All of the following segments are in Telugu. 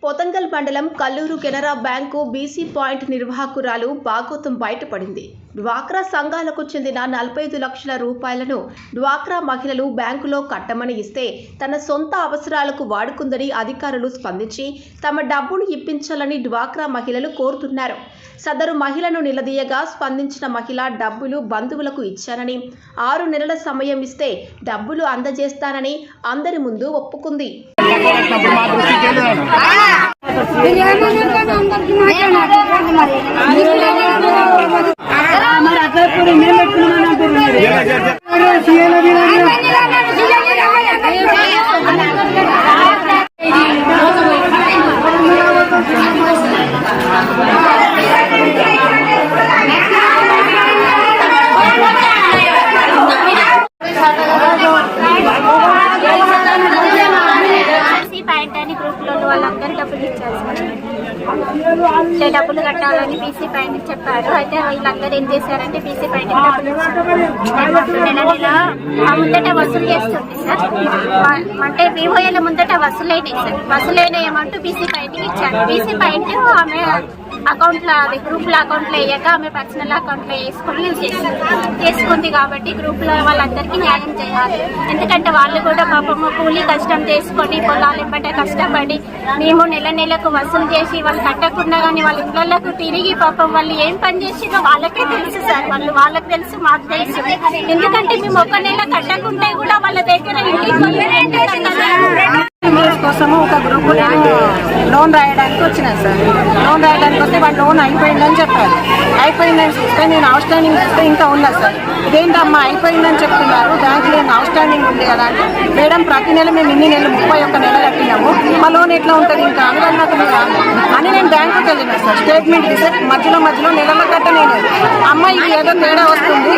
పోతంగల్ మండలం Kalluru Canara bank BC point నిర్వాహకురాలు భాగోతం బయటపడింది. డ్వాక్రా సంఘాలకు చెందిన 45 లక్షల రూపాయలను డ్వాక్రా మహిళలు బ్యాంకులో కట్టమని ఇస్తే తన సొంత అవసరాలకు వాడుకుందని అధికారులు స్పందించి తమ డబ్బును ఇప్పించాలని డ్వాక్రా మహిళలు కోరుతున్నారు. సదరు మహిళను నిలదీయగా స్పందించిన మహిళ డబ్బులు బంధువులకు ఇచ్చానని 6 నెలల సమయం ఇస్తే డబ్బులు అందజేస్తానని అందరి ముందు ఒప్పుకుంది. వాళ్ళందరూ డబ్బులు ఇచ్చారు. డబ్బులు కట్టాలని బీసీ పాయింట్ చెప్పారు. అయితే వీళ్ళందరూ ఏం చేశారంటే బీసీ పాయింట్ డబ్బులు ఇచ్చారు. నెల ముందట వసూలు చేస్తుంది సార్. అంటే బీఓఏల ముందట వసూలైనాయి సార్. వసూలైన ఏమంటూ బీసీ పాయింట్కి ఇచ్చారు. బీసీ పాయింట్ ఆమె అకౌంట్లో అది గ్రూప్లో అకౌంట్లో వేయక ఆమె పర్సనల్ అకౌంట్లో చేసుకుంది కాబట్టి గ్రూప్లో వాళ్ళందరికీ న్యాయం చేయాలి. ఎందుకంటే వాళ్ళు కూడా పాపము కూలీ కష్టం చేసుకొని పొలాలు ఎంబటే కష్టపడి మేము నెలకు వసూలు చేసి వాళ్ళు కట్టకుండా కానీ వాళ్ళ ఇళ్లకు తిరిగి పాపం వాళ్ళు ఏం పని చేసినా వాళ్ళకే తెలుసు సార్. వాళ్ళకి తెలుసు, మాకు తెలుసు. ఎందుకంటే మేము ఒక నెల కట్టకుంటే కూడా వాళ్ళ దగ్గర కోసము ఒక గ్రూప్ లోన్ రాయడానికి వచ్చినాను సార్. లోన్ రాయడానికి వస్తే వాళ్ళు లోన్ అయిపోయిందని చెప్పారు. అయిపోయిందని చూస్తే నేను అవుట్ స్టాండింగ్ చూస్తే ఇంకా ఉన్నా సార్. ఇదేంటమ్మా అయిపోయిందని చెప్తున్నారు, బ్యాంకులో అవుట్ స్టాండింగ్ ఉంది కదా అంటే, మేడం ప్రతి నెల మేము ఇన్ని నెలలు 31 నెలలు కట్టినాము, మా లోన్ ఎట్లా ఉంటుంది ఇంకా అనుకున్నాక అని నేను బ్యాంకుకి వెళ్ళినా సార్. స్టేట్మెంట్ తీసే మధ్యలో నెలల కట్టలేదు. అమ్మ ఇది ఏదో తేడా వస్తుంది,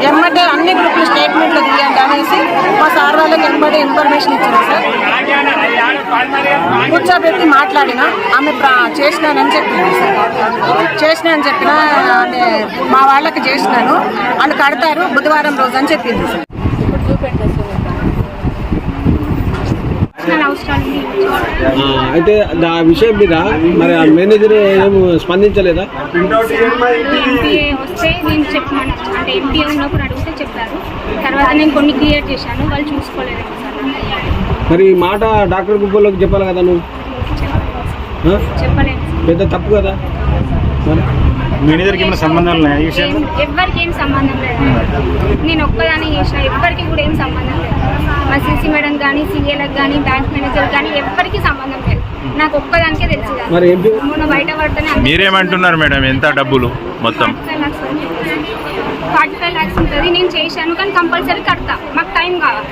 ఎమ్మటే అన్ని గ్రూపులు స్టేట్మెంట్లు తీయండి అనేసి మా సార్ వాళ్ళకి ఎంబడే ఇన్ఫర్మేషన్ ఇచ్చింది సార్. కూర్చోబెట్టి మాట్లాడినా ఆమె చేసినానని చెప్పింది సార్. చేసినానని చెప్పినా మా వాళ్ళకి చేసినాను, వాళ్ళు కడతారు బుధవారం రోజు అని చెప్పింది సార్. అయితే ఆ విషయం మీద మరి ఆ మేనేజర్ ఏమి స్పందించలేదా? వస్తే నేను చెప్పాను అంటే ఎంపీ ఉన్నప్పుడు అడిగితే చెప్పారు. తర్వాత నేను కొన్ని క్లియర్ చేశాను, వాళ్ళు చూసుకోలేదు. మరి మాట డాక్టర్ గుబ్బోళ్ళకి చెప్పాలి కదా నువ్వు? చెప్పలేదు. పెద్ద తప్పు కదా. మేనేజర్కి ఏమైనా సంబంధం లేదు? ఎవరికి ఏం సంబంధం లేదు. నేను ఒక్కదాన్ని చేసిన, ఎవరికి కూడా ఏం సంబంధం లేదు. మా సీసీ మేడం కానీ, సీఏలకు కానీ, బ్యాంక్ మేనేజర్ కానీ ఎవరికి సంబంధం లేదు. నాకు ఒక్కదానికే తెలుసు. మొన్న బయట పడితేనే. మీరేమంటున్నారు మేడం? ఎంత డబ్బులు మొత్తం? 45 lakhs ఉంటుంది. నేను చేశాను కానీ కంపల్సరీ కడతా, మాకు టైం కావాలి.